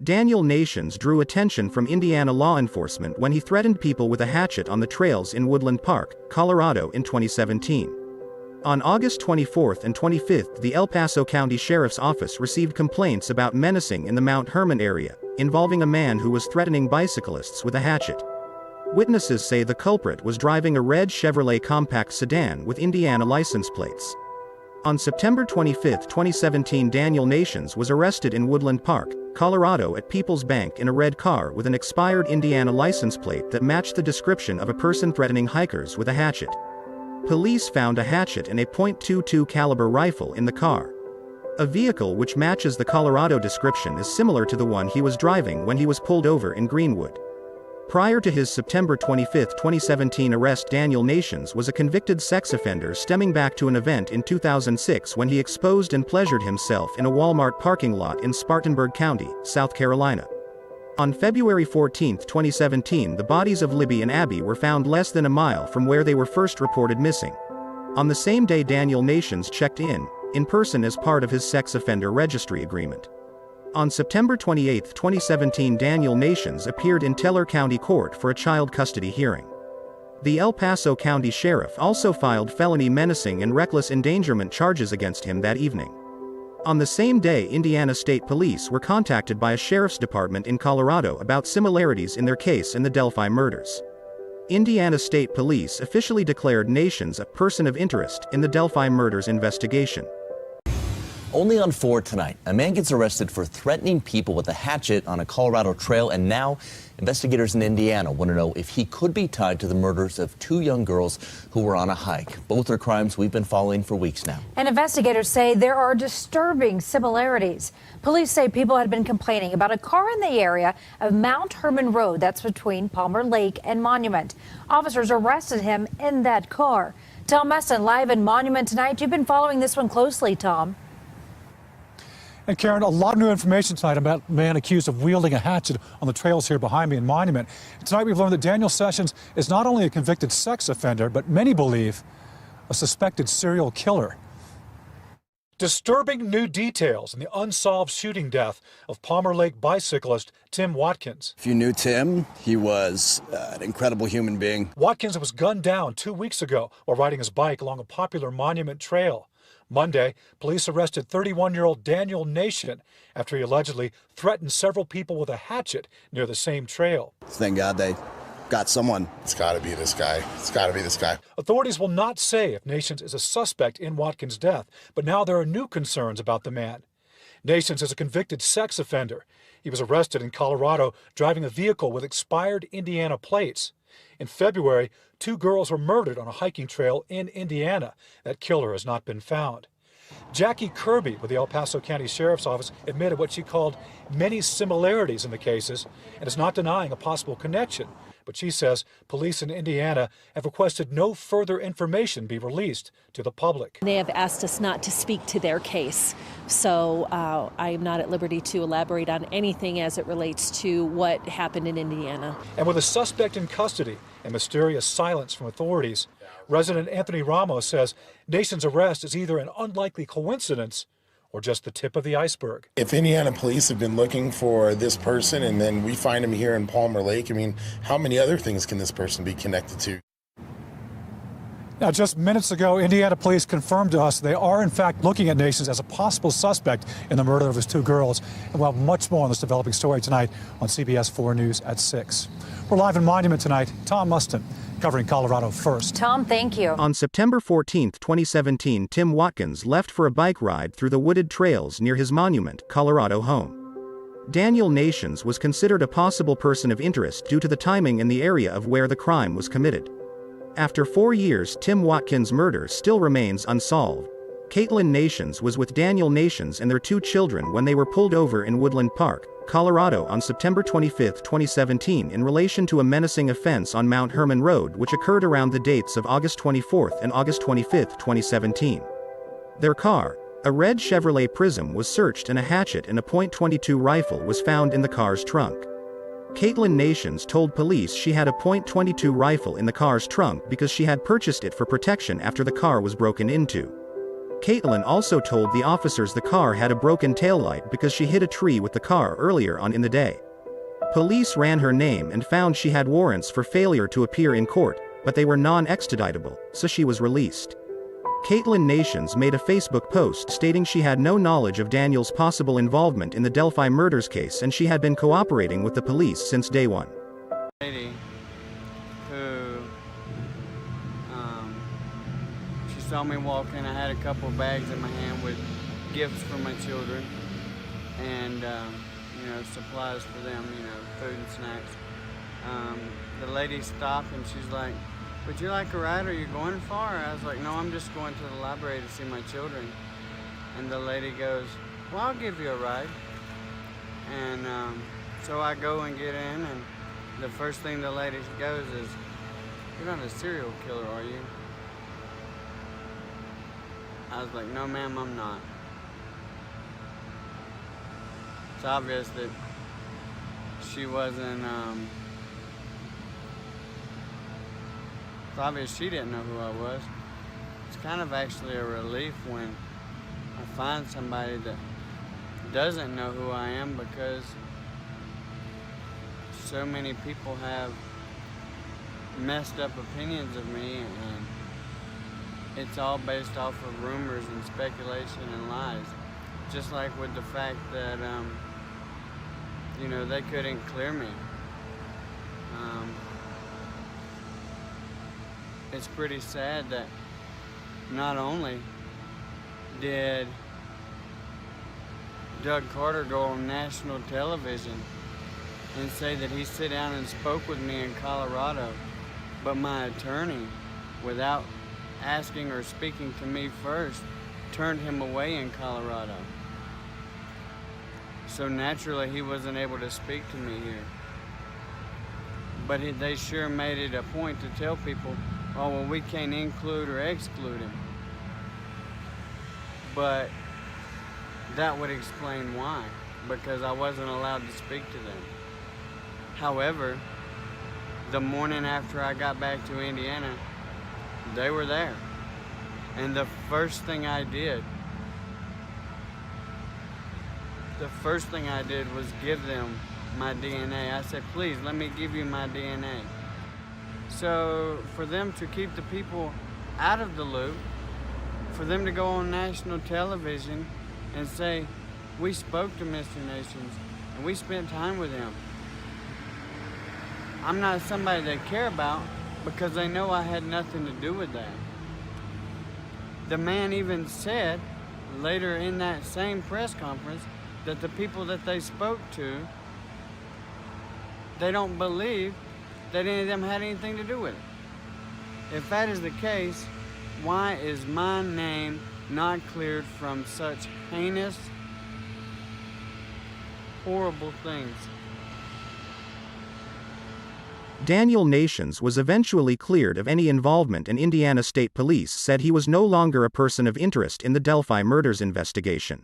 Daniel Nations drew attention from Indiana law enforcement when he threatened people with a hatchet on the trails in Woodland Park, Colorado in 2017. On August 24 and 25, the El Paso County Sheriff's Office received complaints about menacing in the Mount Hermon area, involving a man who was threatening bicyclists with a hatchet. Witnesses say the culprit was driving a red Chevrolet compact sedan with Indiana license plates. On September 25, 2017, Daniel Nations was arrested in Woodland Park, Colorado at People's Bank in a red car with an expired Indiana license plate that matched the description of a person threatening hikers with a hatchet. Police found a hatchet and a .22 caliber rifle in the car. A vehicle which matches the Colorado description is similar to the one he was driving when he was pulled over in Greenwood. Prior to his September 25, 2017 arrest, Daniel Nations was a convicted sex offender stemming back to an event in 2006 when he exposed and pleasured himself in a Walmart parking lot in Spartanburg County, South Carolina. On February 14, 2017, the bodies of Libby and Abby were found less than a mile from where they were first reported missing. On the same day, Daniel Nations checked in person as part of his sex offender registry agreement. On September 28, 2017, Daniel Nations appeared in Teller County Court for a child custody hearing. The El Paso County Sheriff also filed felony menacing and reckless endangerment charges against him that evening. On the same day, Indiana State Police were contacted by a sheriff's department in Colorado about similarities in their case in the Delphi murders. Indiana State Police officially declared Nations a person of interest in the Delphi murders investigation. Only on 4 tonight, a man gets arrested for threatening people with a hatchet on a Colorado trail, and now investigators in Indiana want to know if he could be tied to the murders of 2 young girls who were on a hike. Both are crimes we've been following for weeks now. And investigators say there are disturbing similarities. Police say people had been complaining about a car in the area of Mount Hermon Road, that's between Palmer Lake and Monument. Officers arrested him in that car. Tom Meston live in Monument tonight. You've been following this one closely, Tom. And Karen, a lot of new information tonight about a man accused of wielding a hatchet on the trails here behind me in Monument. Tonight we've learned that Daniel Sessions is not only a convicted sex offender, but many believe a suspected serial killer. Disturbing new details in the unsolved shooting death of Palmer Lake bicyclist Tim Watkins. If you knew Tim, he was an incredible human being. Watkins was gunned down 2 weeks ago while riding his bike along a popular Monument trail. Monday, police arrested 31-year-old Daniel Nation after he allegedly threatened several people with a hatchet near the same trail. Thank God they got someone. It's got to be this guy. It's got to be this guy. Authorities will not say if Nations is a suspect in Watkins' death, but now there are new concerns about the man. Nations is a convicted sex offender. He was arrested in Colorado driving a vehicle with expired Indiana plates. In February, 2 girls were murdered on a hiking trail in Indiana. That killer has not been found. Jackie Kirby with the El Paso County Sheriff's Office admitted what she called many similarities in the cases and is not denying a possible connection. But she says police in Indiana have requested no further information be released to the public. They have asked us not to speak to their case, so I am not at liberty to elaborate on anything as it relates to what happened in Indiana. And with a suspect in custody and mysterious silence from authorities, resident Anthony Ramos says Nation's arrest is either an unlikely coincidence or just the tip of the iceberg. If Indiana police have been looking for this person and then we find him here in Palmer Lake, I mean, how many other things can this person be connected to? Now, just minutes ago, Indiana police confirmed to us they are, in fact, looking at Nations as a possible suspect in the murder of his 2 girls. And we'll have much more on this developing story tonight on CBS 4 News at 6. We're live in Monument tonight. Tom Mustin covering Colorado First. Tom, thank you. On September 14, 2017, Tim Watkins left for a bike ride through the wooded trails near his Monument, Colorado home. Daniel Nations was considered a possible person of interest due to the timing and the area of where the crime was committed. After 4 years, Tim Watkins' murder still remains unsolved. Caitlin Nations was with Daniel Nations and their 2 children when they were pulled over in Woodland Park, Colorado on September 25, 2017 in relation to a menacing offense on Mount Hermon Road which occurred around the dates of August 24 and August 25, 2017. Their car, a red Chevrolet Prism, was searched and a hatchet and a .22 rifle was found in the car's trunk. Caitlin Nations told police she had a .22 rifle in the car's trunk because she had purchased it for protection after the car was broken into. Caitlin also told the officers the car had a broken taillight because she hit a tree with the car earlier on in the day. Police ran her name and found she had warrants for failure to appear in court, but they were non-extraditable, so she was released. Caitlin Nations made a Facebook post stating she had no knowledge of Daniel's possible involvement in the Delphi murders case and she had been cooperating with the police since day one. Lady who she saw me walking. I had a couple bags in my hand with gifts for my children and supplies for them, food and snacks. The lady stopped and she's like, "Would you like a ride? Are you going far?" I was like, "No, I'm just going to the library to see my children." And the lady goes, "Well, I'll give you a ride." And so I go and get in, and the first thing the lady goes is, "You're not a serial killer, are you?" I was like, "No, ma'am, I'm not." It's obvious that she wasn't, it's obvious she didn't know who I was. It's kind of actually a relief when I find somebody that doesn't know who I am, because so many people have messed up opinions of me, and it's all based off of rumors and speculation and lies. Just like with the fact that, they couldn't clear me. It's pretty sad that not only did Doug Carter go on national television and say that he sat down and spoke with me in Colorado, but my attorney, without asking or speaking to me first, turned him away in Colorado. So naturally he wasn't able to speak to me here. But they sure made it a point to tell people, "Oh, well, we can't include or exclude him." But that would explain why, because I wasn't allowed to speak to them. However, the morning after I got back to Indiana, they were there. And the first thing I did was give them my DNA. I said, "Please, let me give you my DNA." So for them to keep the people out of the loop, for them to go on national television and say, "We spoke to Mr. Nations and we spent time with him," I'm not somebody they care about, because they know I had nothing to do with that. The man even said later in that same press conference that the people that they spoke to, they don't believe that any of them had anything to do with it. If that is the case, why is my name not cleared from such heinous, horrible things? Daniel Nations was eventually cleared of any involvement, and Indiana State Police said he was no longer a person of interest in the Delphi murders investigation.